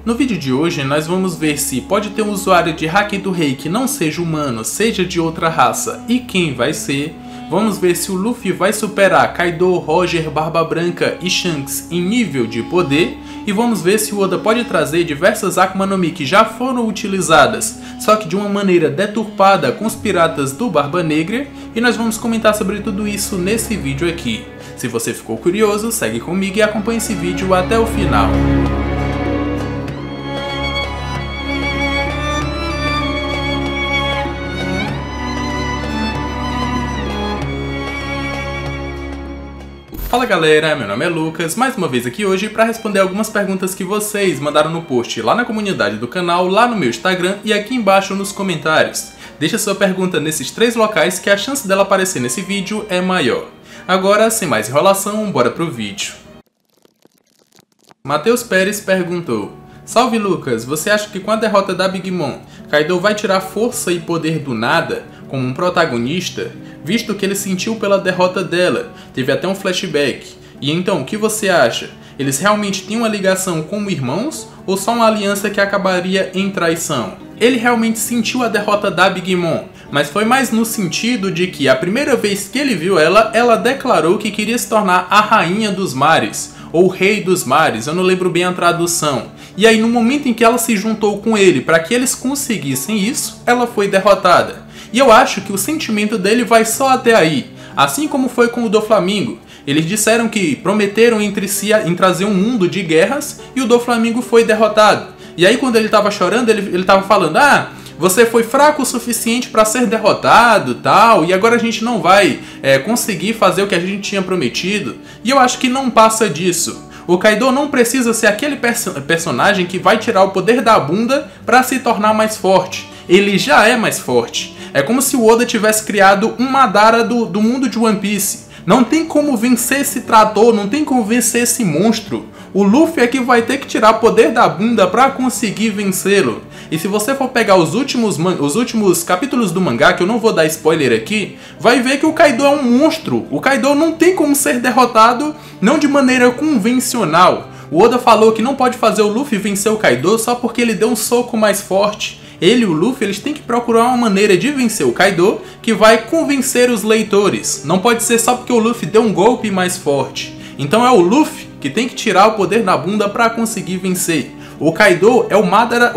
No vídeo de hoje nós vamos ver se pode ter um usuário de Haki do Rei que não seja humano, seja de outra raça e quem vai ser. Vamos ver se o Luffy vai superar Kaido, Roger, Barba Branca e Shanks em nível de poder. E vamos ver se o Oda pode trazer diversas Akuma no Mi que já foram utilizadas, só que de uma maneira deturpada com os piratas do Barba Negra. E nós vamos comentar sobre tudo isso nesse vídeo aqui. Se você ficou curioso, segue comigo e acompanhe esse vídeo até o final. Fala galera, meu nome é Lucas, mais uma vez aqui hoje para responder algumas perguntas que vocês mandaram no post lá na comunidade do canal, lá no meu Instagram e aqui embaixo nos comentários. Deixa sua pergunta nesses 3 locais que a chance dela aparecer nesse vídeo é maior. Agora, sem mais enrolação, bora pro vídeo. Matheus Pérez perguntou: Salve Lucas, você acha que com a derrota da Big Mom, Kaido vai tirar força e poder do nada, como um protagonista, visto que ele sentiu pela derrota dela, teve até um flashback. E então, o que você acha? Eles realmente têm uma ligação como irmãos, ou só uma aliança que acabaria em traição? Ele realmente sentiu a derrota da Big Mom, mas foi mais no sentido de que a primeira vez que ele viu ela, ela declarou que queria se tornar a Rainha dos Mares, ou Rei dos Mares, eu não lembro bem a tradução. E aí no momento em que ela se juntou com ele para que eles conseguissem isso, ela foi derrotada. E eu acho que o sentimento dele vai só até aí, assim como foi com o Doflamingo. Eles disseram que prometeram entre si em trazer um mundo de guerras e o Doflamingo foi derrotado. E aí quando ele estava chorando, ele estava falando: você foi fraco o suficiente para ser derrotado, tal, e agora a gente não vai conseguir fazer o que a gente tinha prometido. E eu acho que não passa disso. O Kaido não precisa ser aquele personagem que vai tirar o poder da bunda para se tornar mais forte. Ele já é mais forte. É como se o Oda tivesse criado um Madara do mundo de One Piece. Não tem como vencer esse trator, não tem como vencer esse monstro. O Luffy é que vai ter que tirar poder da bunda para conseguir vencê-lo. E se você for pegar os últimos capítulos do mangá, que eu não vou dar spoiler aqui, vai ver que o Kaido é um monstro. O Kaido não tem como ser derrotado, não de maneira convencional. O Oda falou que não pode fazer o Luffy vencer o Kaido só porque ele deu um soco mais forte. Ele e o Luffy, eles têm que procurar uma maneira de vencer o Kaido que vai convencer os leitores. Não pode ser só porque o Luffy deu um golpe mais forte. Então é o Luffy que tem que tirar o poder da bunda para conseguir vencer. O Kaido é o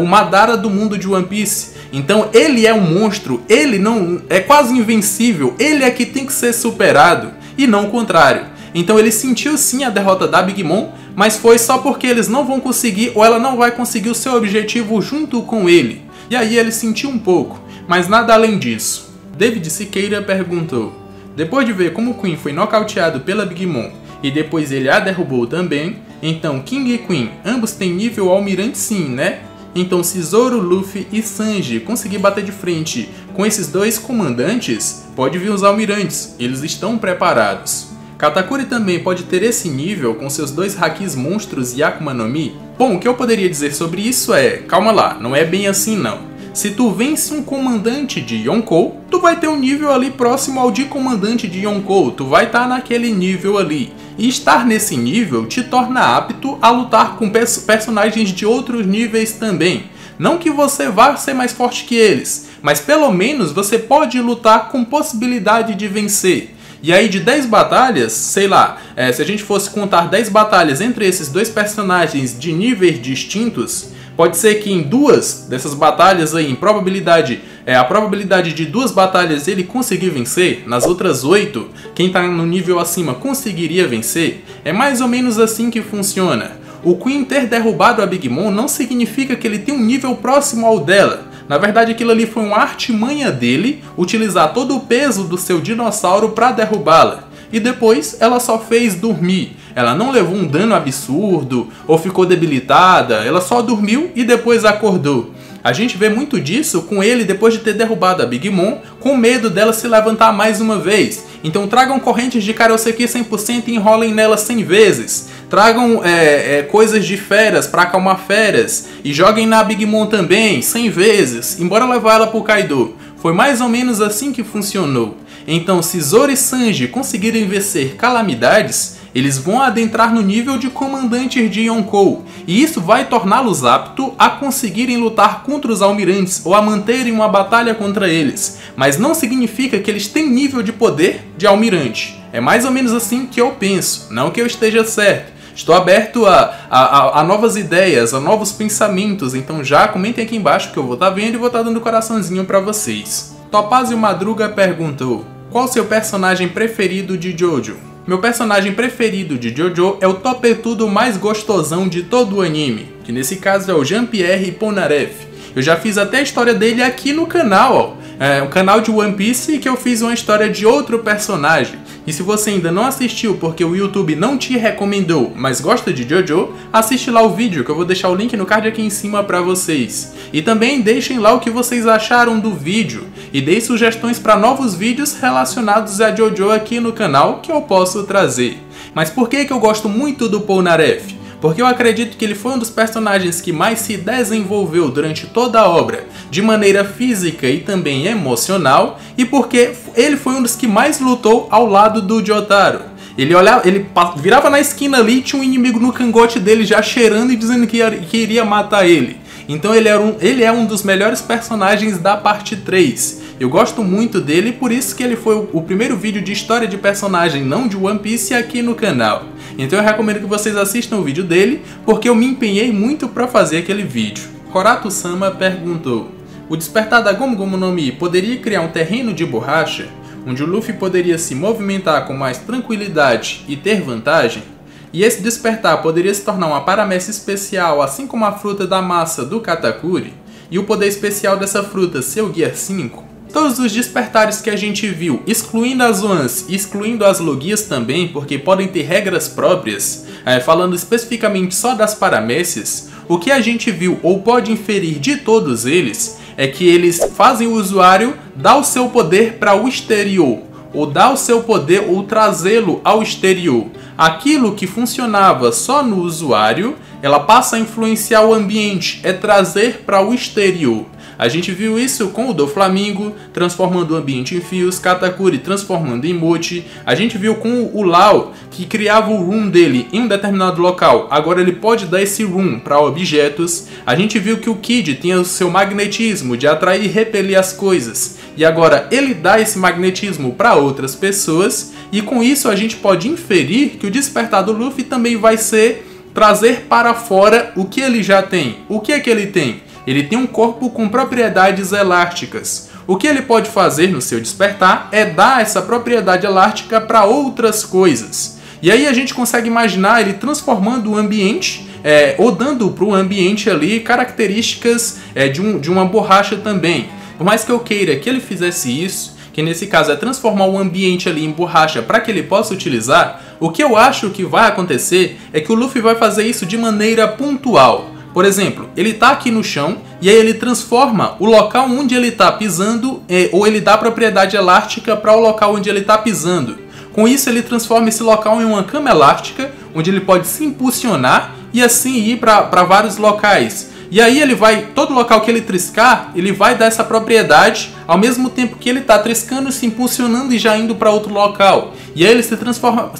Madara do mundo de One Piece. Então ele é um monstro, ele não é quase invencível, ele é que tem que ser superado e não o contrário. Então ele sentiu sim a derrota da Big Mom, mas foi só porque eles não vão conseguir ou ela não vai conseguir o seu objetivo junto com ele. E aí ele sentiu um pouco, mas nada além disso. David Siqueira perguntou: depois de ver como o Queen foi nocauteado pela Big Mom e depois ele a derrubou também, então King e Queen ambos têm nível almirante sim, né? Então se Zoro, Luffy e Sanji conseguir bater de frente com esses dois comandantes, pode vir os almirantes, eles estão preparados. Katakuri também pode ter esse nível com seus 2 Hakis monstros e Akuma no Mi? Bom, o que eu poderia dizer sobre isso é, calma lá, não é bem assim não. Se tu vence um comandante de Yonkou, tu vai ter um nível ali próximo ao de comandante de Yonkou, tu vai estar naquele nível ali. E estar nesse nível te torna apto a lutar com personagens de outros níveis também. Não que você vá ser mais forte que eles, mas pelo menos você pode lutar com possibilidade de vencer. E aí de 10 batalhas, sei lá, se a gente fosse contar 10 batalhas entre esses 2 personagens de níveis distintos, pode ser que em 2 dessas batalhas aí, a probabilidade de 2 batalhas ele conseguir vencer, nas outras 8, quem está no nível acima conseguiria vencer. É mais ou menos assim que funciona. O Queen ter derrubado a Big Mom não significa que ele tem um nível próximo ao dela. Na verdade aquilo ali foi uma artimanha dele, utilizar todo o peso do seu dinossauro para derrubá-la. E depois ela só fez dormir. Ela não levou um dano absurdo ou ficou debilitada, ela só dormiu e depois acordou. A gente vê muito disso com ele depois de ter derrubado a Big Mom, com medo dela se levantar mais uma vez. Então tragam correntes de Karoseki 100% e enrolem nela 100 vezes. Tragam coisas de feras para acalmar feras e joguem na Big Mom também 100 vezes, embora levar ela pro Kaido. Foi mais ou menos assim que funcionou. Então se Zoro e Sanji conseguirem vencer calamidades, Eles vão adentrar no nível de comandantes de Yonkou, e isso vai torná-los aptos a conseguirem lutar contra os almirantes ou a manterem uma batalha contra eles, mas não significa que eles têm nível de poder de almirante. É mais ou menos assim que eu penso, não que eu esteja certo. Estou aberto a novas ideias, a novos pensamentos, então já comentem aqui embaixo que eu vou estar vendo e vou estar dando coraçãozinho para vocês. Topazio Madruga perguntou: qual o seu personagem preferido de Jojo? Meu personagem preferido de Jojo é o topetudo mais gostosão de todo o anime, que nesse caso é o Jean-Pierre Polnareff. Eu já fiz até a história dele aqui no canal, ó. É um canal de One Piece que eu fiz uma história de outro personagem. E se você ainda não assistiu porque o YouTube não te recomendou, mas gosta de Jojo, assiste lá o vídeo que eu vou deixar o link no card aqui em cima pra vocês. E também deixem lá o que vocês acharam do vídeo e deem sugestões para novos vídeos relacionados a Jojo aqui no canal que eu posso trazer. Mas por que eu gosto muito do Polnareff? Porque eu acredito que ele foi um dos personagens que mais se desenvolveu durante toda a obra, de maneira física e também emocional, e porque ele foi um dos que mais lutou ao lado do Jotaro. Ele virava na esquina ali e tinha um inimigo no cangote dele já cheirando e dizendo que iria matar ele. Então ele é um dos melhores personagens da parte 3. Eu gosto muito dele, por isso que ele foi o primeiro vídeo de história de personagem não de One Piece aqui no canal. Então eu recomendo que vocês assistam o vídeo dele, porque eu me empenhei muito para fazer aquele vídeo. Korato-sama perguntou: o despertar da Gomu Gomu no Mi poderia criar um terreno de borracha, onde o Luffy poderia se movimentar com mais tranquilidade e ter vantagem? E esse despertar poderia se tornar uma paramécia especial, assim como a fruta da massa do Katakuri? E o poder especial dessa fruta ser o Gear 5? Todos os despertares que a gente viu, excluindo as Ones e excluindo as Logias também, porque podem ter regras próprias, falando especificamente só das paramécias, o que a gente viu ou pode inferir de todos eles é que eles fazem o usuário dar o seu poder para o exterior, ou dar o seu poder ou trazê-lo ao exterior. Aquilo que funcionava só no usuário, ela passa a influenciar o ambiente, é trazer para o exterior. A gente viu isso com o Doflamingo, transformando o ambiente em fios, Katakuri transformando em mote. A gente viu com o Lau, que criava o room dele em um determinado local. Agora ele pode dar esse room para objetos. A gente viu que o Kid tinha o seu magnetismo de atrair e repelir as coisas. E agora ele dá esse magnetismo para outras pessoas. E com isso a gente pode inferir que o despertar do Luffy também vai ser trazer para fora o que ele já tem. O que é que ele tem? Ele tem um corpo com propriedades elásticas. O que ele pode fazer no seu despertar é dar essa propriedade elástica para outras coisas. E aí a gente consegue imaginar ele transformando o ambiente, ou dando para o ambiente ali características de uma borracha também. Por mais que eu queira que ele fizesse isso, que nesse caso é transformar o ambiente ali em borracha para que ele possa utilizar, o que eu acho que vai acontecer é que o Luffy vai fazer isso de maneira pontual. Por exemplo, ele está aqui no chão e aí ele transforma o local onde ele está pisando, ou ele dá propriedade elástica para o local onde ele está pisando. Com isso ele transforma esse local em uma cama elástica, onde ele pode se impulsionar e assim ir para vários locais. E aí ele vai, todo local que ele triscar, ele vai dar essa propriedade, ao mesmo tempo que ele está triscando, se impulsionando e já indo para outro local. E aí ele se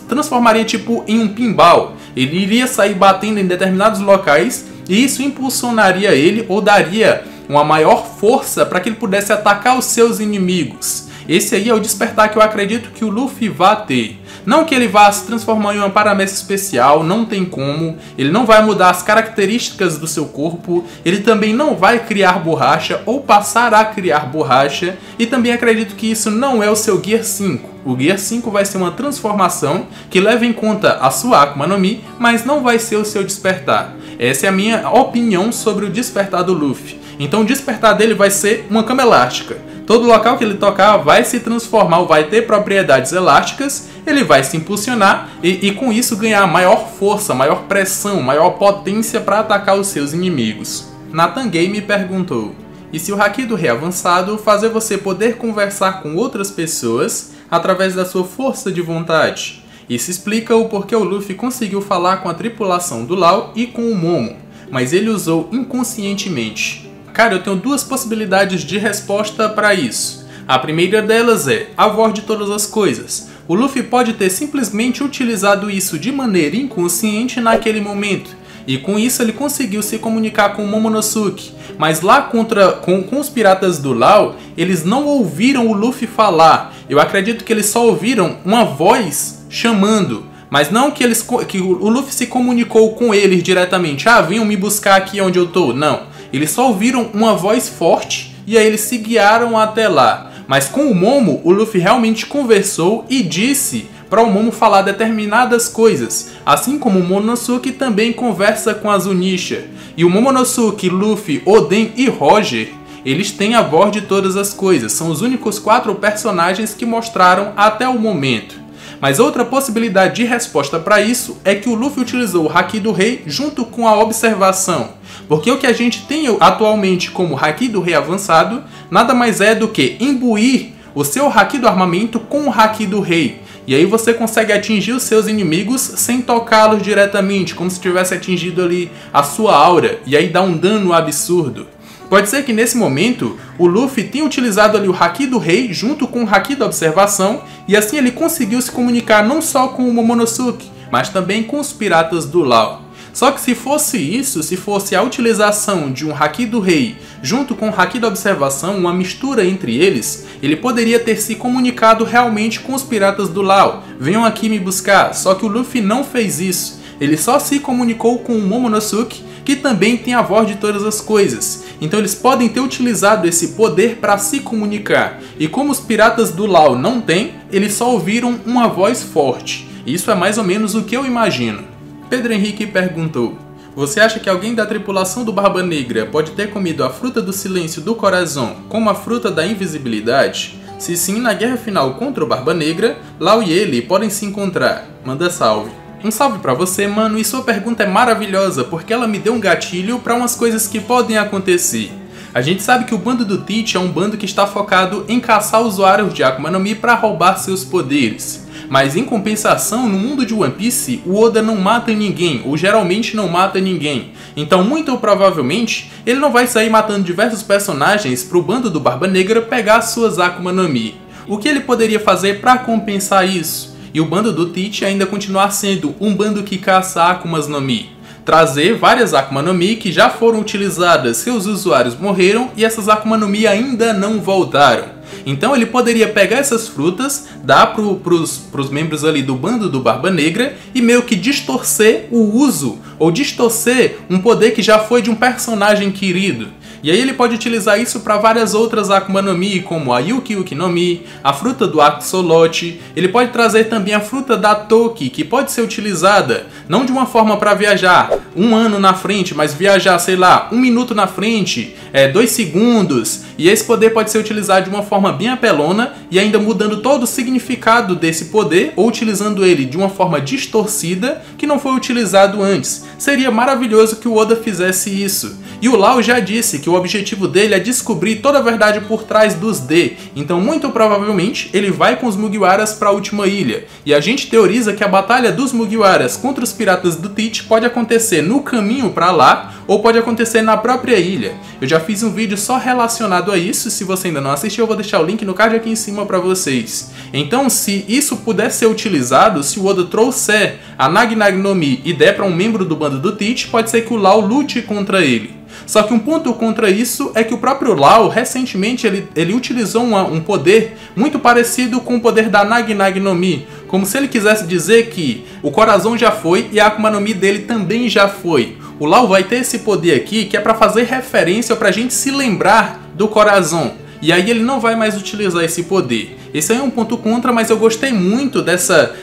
transformaria tipo em um pinball. Ele iria sair batendo em determinados locais, e isso impulsionaria ele ou daria uma maior força para que ele pudesse atacar os seus inimigos. Esse aí é o despertar que eu acredito que o Luffy vai ter. Não que ele vá se transformar em uma paramécia especial, não tem como. Ele não vai mudar as características do seu corpo. Ele também não vai criar borracha ou passar a criar borracha. E também acredito que isso não é o seu Gear 5. O Gear 5 vai ser uma transformação que leva em conta a sua Akuma no Mi, mas não vai ser o seu despertar. Essa é a minha opinião sobre o despertar do Luffy. Então o despertar dele vai ser uma cama elástica. Todo local que ele tocar vai se transformar, vai ter propriedades elásticas, ele vai se impulsionar e com isso ganhar maior força, maior pressão, maior potência para atacar os seus inimigos. Nathan Game perguntou: e se o Haki do Rei Avançado fazer você poder conversar com outras pessoas através da sua força de vontade? Isso explica o porquê o Luffy conseguiu falar com a tripulação do Lau e com o Momo, mas ele usou inconscientemente. Cara, eu tenho duas possibilidades de resposta para isso. A primeira delas é a voz de todas as coisas. O Luffy pode ter simplesmente utilizado isso de maneira inconsciente naquele momento, e com isso ele conseguiu se comunicar com o Momonosuke. Mas lá com os piratas do Law, eles não ouviram o Luffy falar. Eu acredito que eles só ouviram uma voz chamando, mas não que o Luffy se comunicou com eles diretamente. Ah, venham me buscar aqui onde eu tô. Não, eles só ouviram uma voz forte e aí eles se guiaram até lá. Mas com o Momo, o Luffy realmente conversou e disse para o Momo falar determinadas coisas, assim como o Momonosuke também conversa com a Zunisha. E o Momonosuke, Luffy, Oden e Roger, eles têm a voz de todas as coisas, são os únicos 4 personagens que mostraram até o momento. Mas outra possibilidade de resposta para isso é que o Luffy utilizou o Haki do Rei junto com a observação, porque o que a gente tem atualmente como Haki do Rei avançado nada mais é do que imbuir o seu Haki do armamento com o Haki do Rei. E aí você consegue atingir os seus inimigos sem tocá-los diretamente, como se tivesse atingido ali a sua aura, e aí dá um dano absurdo. Pode ser que nesse momento o Luffy tenha utilizado ali o Haki do Rei junto com o Haki da observação, e assim ele conseguiu se comunicar não só com o Momonosuke, mas também com os piratas do Law. Só que se fosse isso, se fosse a utilização de um Haki do Rei junto com o Haki da observação, uma mistura entre eles, ele poderia ter se comunicado realmente com os piratas do Law. Venham aqui me buscar. Só que o Luffy não fez isso. Ele só se comunicou com o Momonosuke, que também tem a voz de todas as coisas. Então eles podem ter utilizado esse poder para se comunicar. E como os piratas do Law não têm, eles só ouviram uma voz forte. Isso é mais ou menos o que eu imagino. Pedro Henrique perguntou: você acha que alguém da tripulação do Barba Negra pode ter comido a fruta do silêncio do Corazon como a fruta da invisibilidade? Se sim, na guerra final contra o Barba Negra, Law e ele podem se encontrar. Manda salve. Um salve pra você, mano, e sua pergunta é maravilhosa porque ela me deu um gatilho pra umas coisas que podem acontecer. A gente sabe que o bando do Teach é um bando que está focado em caçar usuários de Akuma no Mi para roubar seus poderes. Mas em compensação, no mundo de One Piece, o Oda não mata ninguém, ou geralmente não mata ninguém. Então, muito provavelmente, ele não vai sair matando diversos personagens pro bando do Barba Negra pegar suas Akuma no Mi. O que ele poderia fazer para compensar isso? E o bando do Teach ainda continuar sendo um bando que caça Akumas no Mi. Trazer várias Akuma no Mi que já foram utilizadas, seus usuários morreram e essas Akuma no Mi ainda não voltaram. Então ele poderia pegar essas frutas, dar pros membros ali do bando do Barba Negra e meio que distorcer o uso, ou distorcer um poder que já foi de um personagem querido. E aí ele pode utilizar isso para várias outras Akuma no Mi, como a Yuki Yuki no Mi, a fruta do Axolotl. Ele pode trazer também a fruta da Toki, que pode ser utilizada não de uma forma para viajar 1 ano na frente, mas viajar, sei lá, 1 minuto na frente, 2 segundos. E esse poder pode ser utilizado de uma forma bem apelona e ainda mudando todo o significado desse poder, ou utilizando ele de uma forma distorcida que não foi utilizado antes. Seria maravilhoso que o Oda fizesse isso. E o Law já disse que o objetivo dele é descobrir toda a verdade por trás dos D. Então muito provavelmente ele vai com os Mugiwaras para a última ilha. E a gente teoriza que a batalha dos Mugiwaras contra os piratas do Teach pode acontecer no caminho para lá, ou pode acontecer na própria ilha. Eu já fiz um vídeo só relacionado a isso, se você ainda não assistiu eu vou deixar o link no card aqui em cima para vocês. Então se isso puder ser utilizado, se o Oda trouxer a Nagi Nagi no Mi e der para um membro do bando do Teach, pode ser que o Law lute contra ele. Só que um ponto contra isso é que o próprio Law, recentemente, ele utilizou um poder muito parecido com o poder da Nagi Nagi no Mi, como se ele quisesse dizer que o Corazon já foi e a Akuma no Mi dele também já foi. O Law vai ter esse poder aqui que é para fazer referência, para a gente se lembrar do Corazon. E aí ele não vai mais utilizar esse poder. Esse aí é um ponto contra, mas eu gostei muito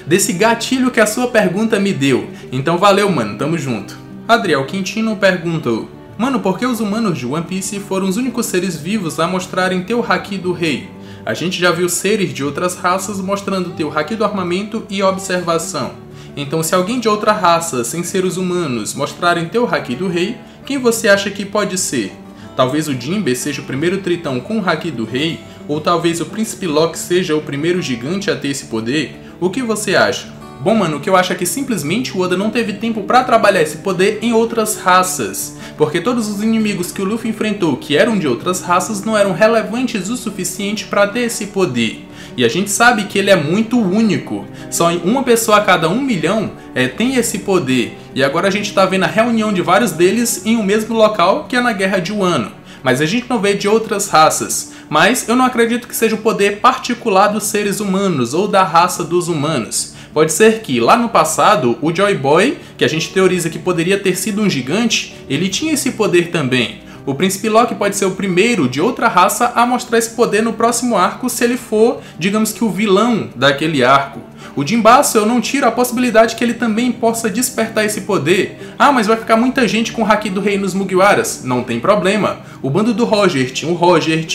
desse gatilho que a sua pergunta me deu. Então valeu, mano, tamo junto. Adriel Quintino perguntou: mano, por que os humanos de One Piece foram os únicos seres vivos a mostrarem teu Haki do Rei? A gente já viu seres de outras raças mostrando teu Haki do armamento e observação. Então se alguém de outra raça, sem ser os humanos, mostrarem teu Haki do Rei, quem você acha que pode ser? Talvez o Jinbe seja o primeiro tritão com o Haki do Rei, ou talvez o Príncipe Lock seja o primeiro gigante a ter esse poder? O que você acha? Bom, mano, o que eu acho é que simplesmente o Oda não teve tempo pra trabalhar esse poder em outras raças, porque todos os inimigos que o Luffy enfrentou que eram de outras raças não eram relevantes o suficiente pra ter esse poder. E a gente sabe que ele é muito único, só uma pessoa a cada 1 milhão tem esse poder, e agora a gente tá vendo a reunião de vários deles em um mesmo local, que é na Guerra de Wano. Mas a gente não vê de outras raças, mas eu não acredito que seja o poder particular dos seres humanos ou da raça dos humanos. Pode ser que lá no passado o Joy Boy, que a gente teoriza que poderia ter sido um gigante, ele tinha esse poder também. O Príncipe Lock pode ser o primeiro de outra raça a mostrar esse poder no próximo arco se ele for, digamos que o vilão daquele arco. O Jinbasso eu não tiro a possibilidade que ele também possa despertar esse poder. Ah, mas vai ficar muita gente com o Haki do Rei nos Mugiwaras. Não tem problema. O bando do Roger tinha o Rayleigh,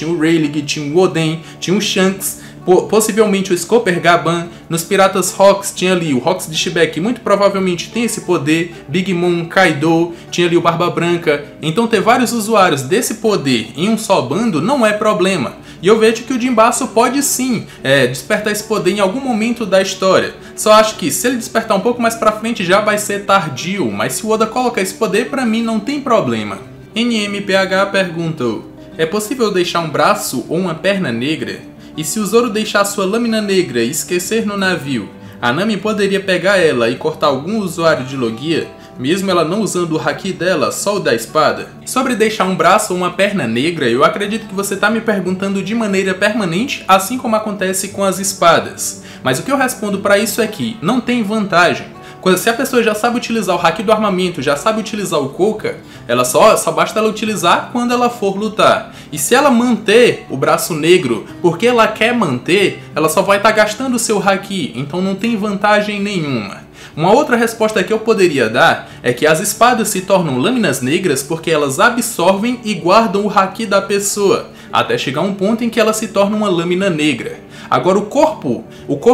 tinha o Oden, tinha o Shanks, possivelmente o Scopper Gaban. Nos Piratas Rocks tinha ali o Rocks de Shibuya, que muito provavelmente tem esse poder, Big Mom, Kaido, tinha ali o Barba Branca. Então ter vários usuários desse poder em um só bando não é problema. E eu vejo que o Jinbasso pode sim despertar esse poder em algum momento da história. Só acho que se ele despertar um pouco mais pra frente já vai ser tardio, mas se o Oda colocar esse poder, pra mim não tem problema. NMPH perguntou: é possível deixar um braço ou uma perna negra? E se o Zoro deixar sua lâmina negra e esquecer no navio, a Nami poderia pegar ela e cortar algum usuário de Logia, mesmo ela não usando o Haki dela, só o da espada? Sobre deixar um braço ou uma perna negra, eu acredito que você está me perguntando de maneira permanente, assim como acontece com as espadas. Mas o que eu respondo para isso é que não tem vantagem. Se a pessoa já sabe utilizar o Haki do armamento, já sabe utilizar o Koka, ela só basta ela utilizar quando ela for lutar. E se ela manter o braço negro porque ela quer manter, ela só vai estar gastando o seu Haki, então não tem vantagem nenhuma. Uma outra resposta que eu poderia dar é que as espadas se tornam lâminas negras porque elas absorvem e guardam o Haki da pessoa, até chegar um ponto em que ela se torna uma lâmina negra. Agora o corpo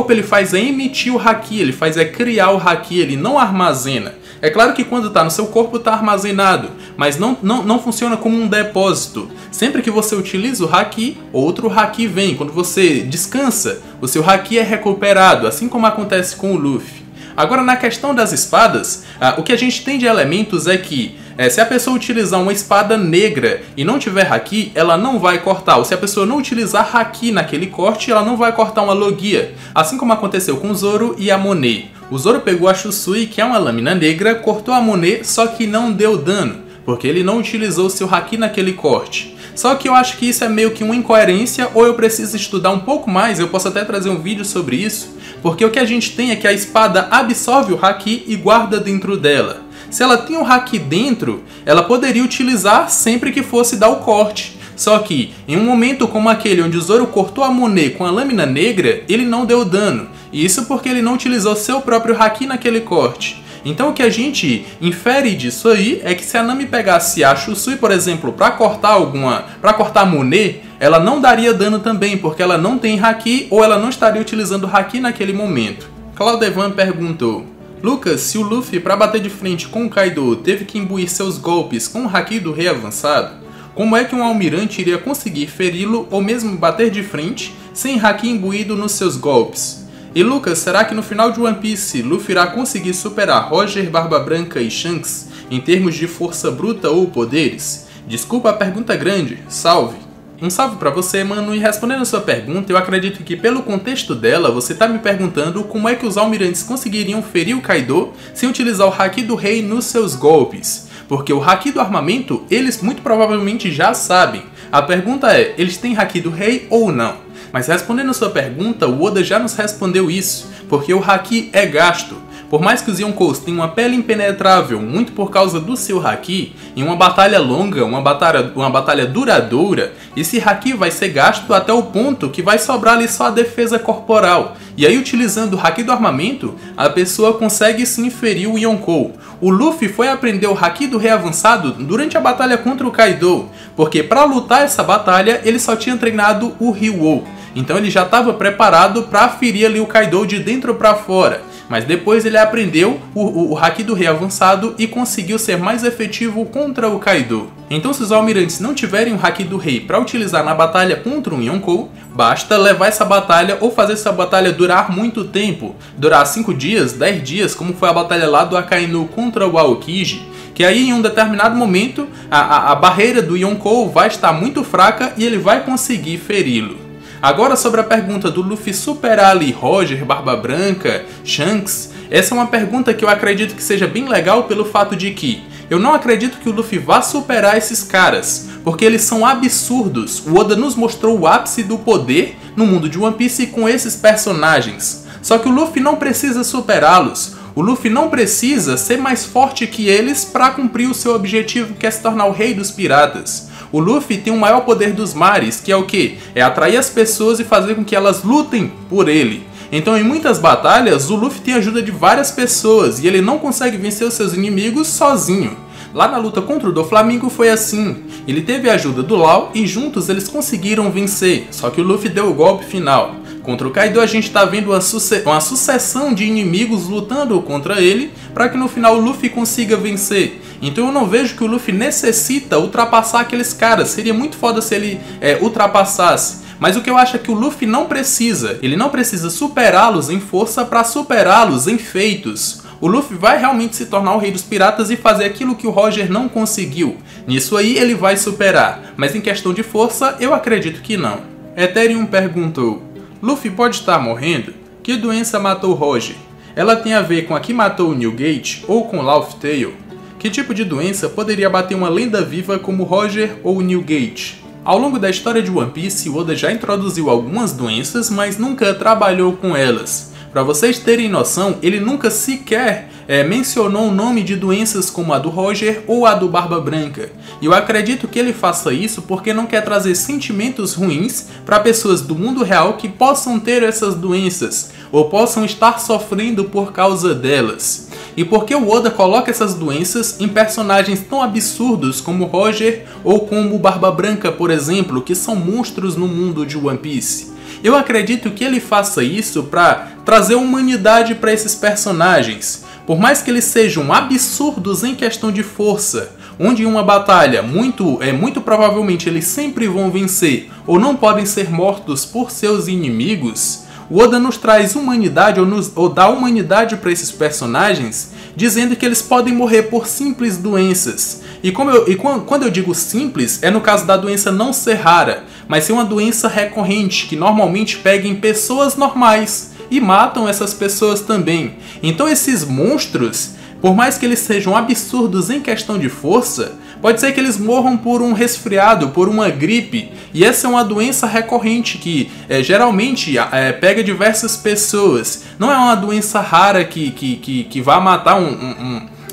ele faz emitir o Haki, ele faz criar o Haki, ele não armazena. É claro que quando está no seu corpo está armazenado, mas não funciona como um depósito. Sempre que você utiliza o Haki, outro Haki vem. Quando você descansa, o seu Haki é recuperado, assim como acontece com o Luffy. Agora, na questão das espadas, o que a gente tem de elementos é que se a pessoa utilizar uma espada negra e não tiver Haki, ela não vai cortar. Ou se a pessoa não utilizar Haki naquele corte, ela não vai cortar uma Logia. Assim como aconteceu com o Zoro e a Monet. O Zoro pegou a Shusui, que é uma lâmina negra, cortou a Monet, só que não deu dano, porque ele não utilizou seu Haki naquele corte. Só que eu acho que isso é meio que uma incoerência, ou eu preciso estudar um pouco mais, eu posso até trazer um vídeo sobre isso, porque o que a gente tem é que a espada absorve o Haki e guarda dentro dela. Se ela tem o Haki dentro, ela poderia utilizar sempre que fosse dar o corte. Só que, em um momento como aquele onde o Zoro cortou a Monet com a lâmina negra, ele não deu dano. E isso porque ele não utilizou seu próprio Haki naquele corte. Então o que a gente infere disso aí é que se a Nami pegasse a Shusui, por exemplo, para cortar a Monet, ela não daria dano também, porque ela não tem Haki ou ela não estaria utilizando Haki naquele momento. Claudevan perguntou: Lucas, se o Luffy, para bater de frente com o Kaido, teve que imbuir seus golpes com o Haki do Rei avançado, como é que um almirante iria conseguir feri-lo ou mesmo bater de frente sem Haki imbuído nos seus golpes? E Lucas, será que no final de One Piece, Luffy irá conseguir superar Roger, Barba Branca e Shanks em termos de força bruta ou poderes? Desculpa a pergunta grande, salve! Um salve pra você, mano, e respondendo a sua pergunta, eu acredito que pelo contexto dela, você tá me perguntando como é que os almirantes conseguiriam ferir o Kaido sem utilizar o Haki do Rei nos seus golpes. Porque o Haki do armamento, eles muito provavelmente já sabem. A pergunta é, eles têm Haki do Rei ou não? Mas respondendo a sua pergunta, o Oda já nos respondeu isso, porque o Haki é gasto. Por mais que os Yonkous tenham uma pele impenetrável, muito por causa do seu Haki, em uma batalha longa, uma batalha duradoura, esse Haki vai ser gasto até o ponto que vai sobrar ali só a defesa corporal. E aí, utilizando o Haki do armamento, a pessoa consegue sim ferir o Yonkou. O Luffy foi aprender o Haki do Rei avançado durante a batalha contra o Kaido, porque para lutar essa batalha, ele só tinha treinado o Ryuou. Então ele já estava preparado para ferir ali o Kaido de dentro para fora. mas depois ele aprendeu o Haki do Rei avançado e conseguiu ser mais efetivo contra o Kaido. Então se os almirantes não tiverem o Haki do Rei para utilizar na batalha contra um Yonkou, basta levar essa batalha ou fazer essa batalha durar muito tempo, durar 5 dias, 10 dias, como foi a batalha lá do Akainu contra o Aokiji, que aí em um determinado momento a barreira do Yonkou vai estar muito fraca e ele vai conseguir feri-lo. Agora sobre a pergunta do Luffy superar ali Roger, Barba Branca, Shanks, essa é uma pergunta que eu acredito que seja bem legal pelo fato de que eu não acredito que o Luffy vá superar esses caras, porque eles são absurdos. O Oda nos mostrou o ápice do poder no mundo de One Piece com esses personagens. Só que o Luffy não precisa superá-los. O Luffy não precisa ser mais forte que eles para cumprir o seu objetivo, que é se tornar o rei dos piratas. O Luffy tem o maior poder dos mares, que é o quê? É atrair as pessoas e fazer com que elas lutem por ele. Então em muitas batalhas, o Luffy tem a ajuda de várias pessoas e ele não consegue vencer os seus inimigos sozinho. Lá na luta contra o Doflamingo foi assim. Ele teve a ajuda do Law e juntos eles conseguiram vencer, só que o Luffy deu o golpe final. Contra o Kaido a gente está vendo uma sucessão de inimigos lutando contra ele para que no final o Luffy consiga vencer. Então eu não vejo que o Luffy necessita ultrapassar aqueles caras, seria muito foda se ele ultrapassasse. Mas o que eu acho é que o Luffy não precisa, ele não precisa superá-los em força para superá-los em feitos. O Luffy vai realmente se tornar o rei dos piratas e fazer aquilo que o Roger não conseguiu. Nisso aí ele vai superar, mas em questão de força eu acredito que não. Ethereum perguntou: Luffy pode estar morrendo? Que doença matou Roger? Ela tem a ver com a que matou o Newgate ou com Laugh Tale? Que tipo de doença poderia bater uma lenda viva como Roger ou Newgate? Ao longo da história de One Piece, Oda já introduziu algumas doenças, mas nunca trabalhou com elas. Para vocês terem noção, ele nunca sequer mencionou o nome de doenças como a do Roger ou a do Barba Branca. E eu acredito que ele faça isso porque não quer trazer sentimentos ruins para pessoas do mundo real que possam ter essas doenças ou possam estar sofrendo por causa delas. E porque o Oda coloca essas doenças em personagens tão absurdos como Roger ou como Barba Branca, por exemplo, que são monstros no mundo de One Piece? Eu acredito que ele faça isso para trazer humanidade para esses personagens. Por mais que eles sejam absurdos em questão de força, onde em uma batalha muito provavelmente eles sempre vão vencer ou não podem ser mortos por seus inimigos, o Oda nos traz humanidade ou dá humanidade para esses personagens, dizendo que eles podem morrer por simples doenças. E quando eu digo simples, é no caso da doença não ser rara, mas ser uma doença recorrente, que normalmente pega em pessoas normais e matam essas pessoas também. Então esses monstros, por mais que eles sejam absurdos em questão de força, pode ser que eles morram por um resfriado, por uma gripe. E essa é uma doença recorrente que geralmente pega diversas pessoas. Não é uma doença rara que vai matar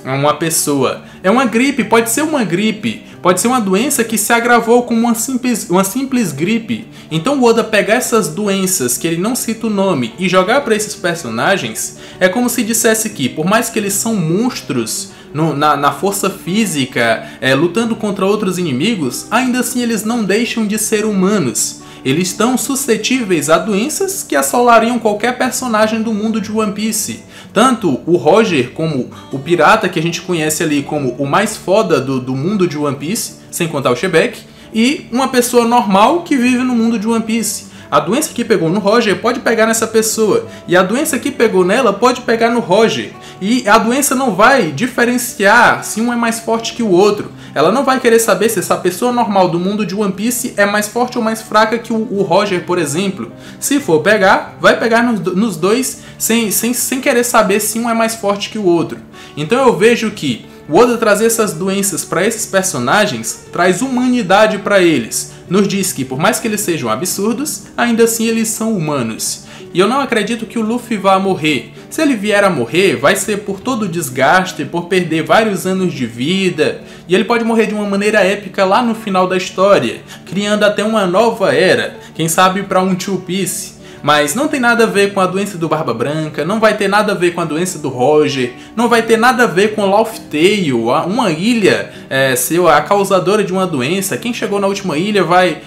uma pessoa. É uma gripe, pode ser uma gripe. Pode ser uma doença que se agravou como uma simples gripe. Então o Oda pegar essas doenças que ele não cita o nome e jogar para esses personagens é como se dissesse que, por mais que eles são monstros na força física, lutando contra outros inimigos, ainda assim eles não deixam de ser humanos. Eles estão suscetíveis a doenças que assolariam qualquer personagem do mundo de One Piece. Tanto o Roger como o pirata que a gente conhece ali como o mais foda do mundo de One Piece, sem contar o Shebeck, e uma pessoa normal que vive no mundo de One Piece. A doença que pegou no Roger pode pegar nessa pessoa, e a doença que pegou nela pode pegar no Roger. E a doença não vai diferenciar se um é mais forte que o outro. Ela não vai querer saber se essa pessoa normal do mundo de One Piece é mais forte ou mais fraca que o Roger, por exemplo. Se for pegar, vai pegar nos dois sem querer saber se um é mais forte que o outro. Então eu vejo que o Oda trazer essas doenças para esses personagens traz humanidade para eles. Nos diz que, por mais que eles sejam absurdos, ainda assim eles são humanos. E eu não acredito que o Luffy vá morrer. Se ele vier a morrer, vai ser por todo o desgaste, por perder vários anos de vida. E ele pode morrer de uma maneira épica lá no final da história, criando até uma nova era, quem sabe para um Two Piece. Mas não tem nada a ver com a doença do Barba Branca, não vai ter nada a ver com a doença do Roger, não vai ter nada a ver com Laugh-Tale, uma ilha ser a causadora de uma doença. Quem chegou na última ilha vai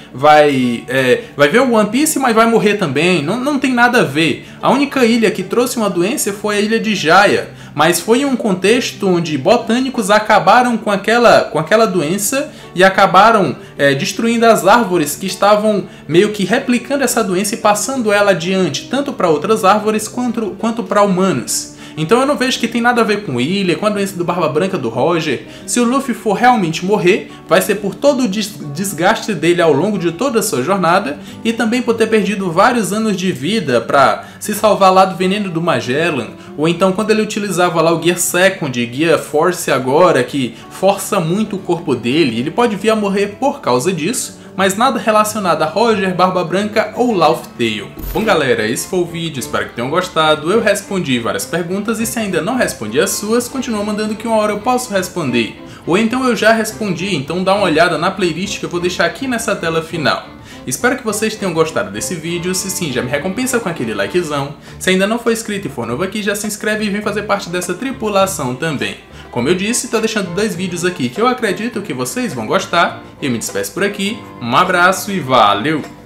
ver o One Piece, mas vai morrer também. Não tem nada a ver. A única ilha que trouxe uma doença foi a ilha de Jaya, mas foi em um contexto onde botânicos acabaram com aquela doença e acabaram destruindo as árvores que estavam meio que replicando essa doença e passando ela adiante, tanto para outras árvores quanto para humanos. Então eu não vejo que tem nada a ver com ilha, com a doença do Barba Branca do Roger. Se o Luffy for realmente morrer, vai ser por todo o desgaste dele ao longo de toda a sua jornada e também por ter perdido vários anos de vida para se salvar lá do veneno do Magellan, ou então quando ele utilizava lá o Gear Second, Gear Force agora, que força muito o corpo dele, ele pode vir a morrer por causa disso, mas nada relacionado a Roger, Barba Branca ou Laugh-Tale. Bom galera, esse foi o vídeo, espero que tenham gostado. Eu respondi várias perguntas e se ainda não respondi as suas, continua mandando que uma hora eu posso responder. Ou então eu já respondi, então dá uma olhada na playlist que eu vou deixar aqui nessa tela final. Espero que vocês tenham gostado desse vídeo, se sim, já me recompensa com aquele likezão. Se ainda não for inscrito e for novo aqui, já se inscreve e vem fazer parte dessa tripulação também. Como eu disse, tô deixando 2 vídeos aqui que eu acredito que vocês vão gostar. Eu me despeço por aqui, um abraço e valeu!